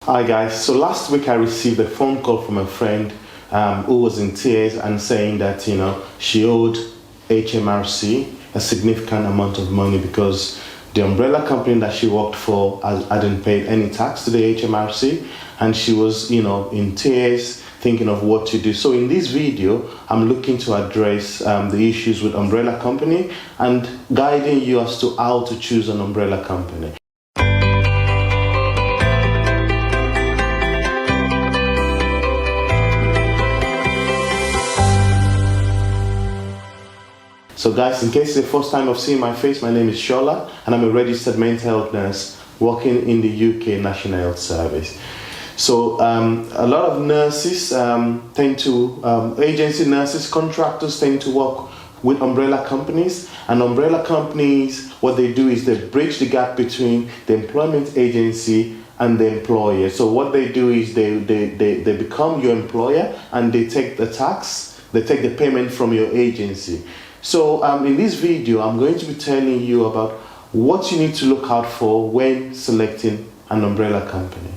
Hi guys, so last week I received a phone call from a friend who was in tears and saying that she owed HMRC a significant amount of money because the umbrella company that she worked for hadn't paid any tax to the HMRC, and she was in tears thinking of what to do. So in this video I'm looking to address the issues with umbrella company and guiding you as to how to choose an umbrella company. So guys, in case it's the first time of seeing my face, my name is Shola and I'm a registered mental health nurse working in the UK National Health Service. So a lot of nurses agency nurses, contractors tend to work with umbrella companies, and umbrella companies, what they do is they bridge the gap between the employment agency and the employer. So what they do is they become your employer and they take the tax, they take the payment from your agency. So in this video, I'm going to be telling you about what you need to look out for when selecting an umbrella company.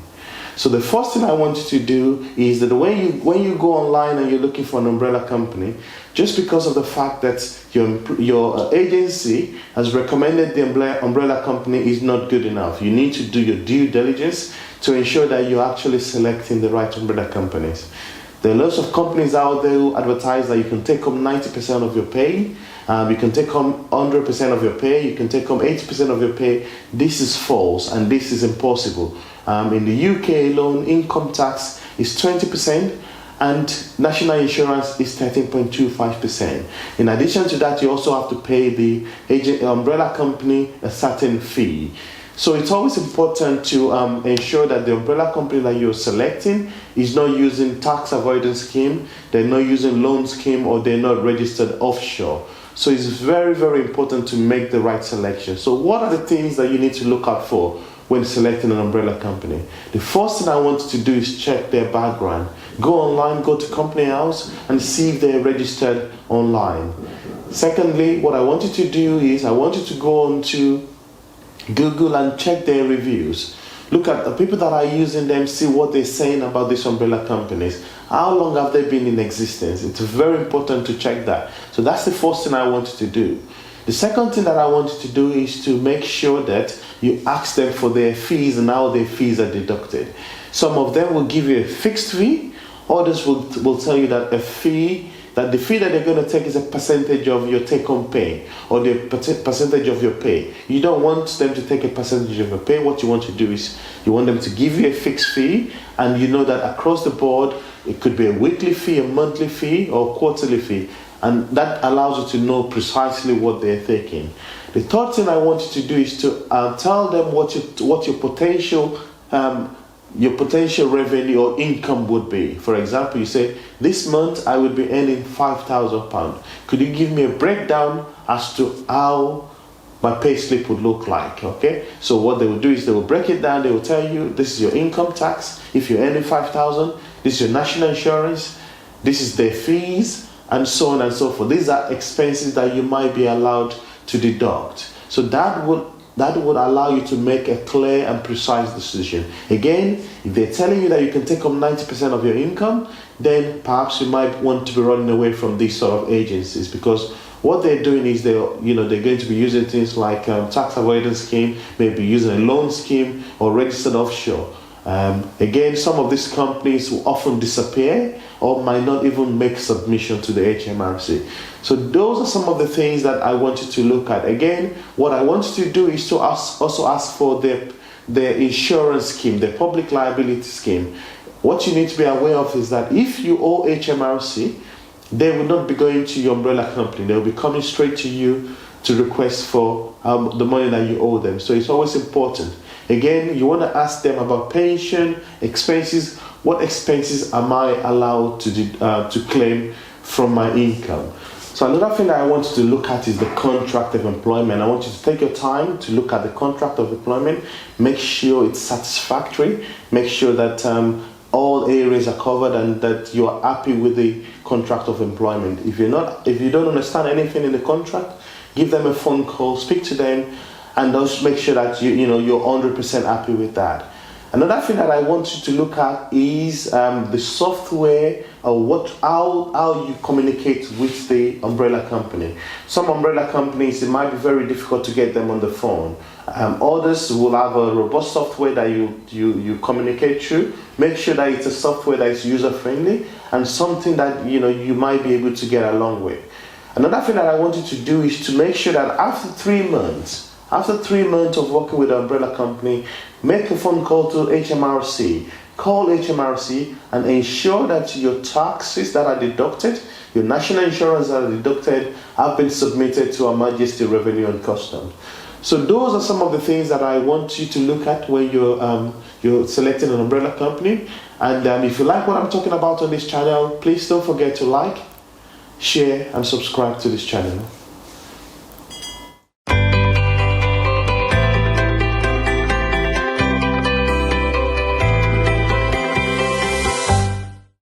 So the first thing I want you to do is that when you go online and you're looking for an umbrella company, just because of the fact that your agency has recommended the umbrella company is not good enough. You need to do your due diligence to ensure that you're actually selecting the right umbrella companies. There are lots of companies out there who advertise that you can take home 90% of your pay, you can take home 100% of your pay, you can take home 80% of your pay. This is false and this is impossible. In the UK alone, income tax is 20% and national insurance is 13.25%. In addition to that, you also have to pay the umbrella company a certain fee. So it's always important to ensure that the umbrella company that you're selecting is not using tax avoidance scheme, they're not using loan scheme, or they're not registered offshore. So it's very, very important to make the right selection. So what are the things that you need to look out for when selecting an umbrella company? The first thing I want you to do is check their background. Go online, go to Company House and see if they're registered online. Secondly, what I want you to do is I want you to go on to Google and check their reviews. Look at the people that are using them, see what they're saying about these umbrella companies. How long have they been in existence? It's very important to check that. So that's the first thing I want you to do. The second thing that I want you to do is to make sure that you ask them for their fees and how their fees are deducted. Some of them will give you a fixed fee, others will tell you that the fee that they're going to take is a percentage of your take-home pay or the percentage of your pay. You don't want them to take a percentage of your pay. What you want to do is you want them to give you a fixed fee, and you know that across the board it could be a weekly fee, a monthly fee, or a quarterly fee, and that allows you to know precisely what they're taking. The third thing I want you to do is to tell them what your potential revenue or income would be. For example, you say, this month I would be earning £5,000. Could you give me a breakdown as to how my pay slip would look like? Okay, so what they will do is they will break it down. They will tell you this is your income tax if you're earning 5,000, this is your national insurance, this is their fees, and so on and so forth. These are expenses that you might be allowed to deduct. So that would allow you to make a clear and precise decision. Again, if they're telling you that you can take home 90% of your income, then perhaps you might want to be running away from these sort of agencies, because what they're doing is they're going to be using things like tax avoidance scheme, maybe using a loan scheme or registered offshore. Again, some of these companies will often disappear or might not even make submission to the HMRC. So those are some of the things that I want you to look at. Again, what I want you to do is to also ask for the insurance scheme, the public liability scheme. What you need to be aware of is that if you owe HMRC, they will not be going to your umbrella company. They will be coming straight to you to request for the money that you owe them. So it's always important. Again, you want to ask them about pension, expenses. What expenses am I allowed to claim from my income? So another thing that I want you to look at is the contract of employment. I want you to take your time to look at the contract of employment. Make sure it's satisfactory. Make sure that all areas are covered and that you are happy with the contract of employment. If you don't understand anything in the contract, give them a phone call, speak to them, and just make sure that you're 100% happy with that. Another thing that I want you to look at is the software, or how you communicate with the umbrella company. Some umbrella companies, it might be very difficult to get them on the phone. Others will have a robust software that you communicate through. Make sure that it's a software that is user friendly and something that you might be able to get along with. Another thing that I want you to do is to make sure that after 3 months of working with the umbrella company, make a phone call to HMRC. Call HMRC and ensure that your taxes that are deducted, your national insurance that are deducted, have been submitted to Her Majesty Revenue and Customs. So those are some of the things that I want you to look at when you're selecting an umbrella company. And if you like what I'm talking about on this channel, please don't forget to like, share, and subscribe to this channel.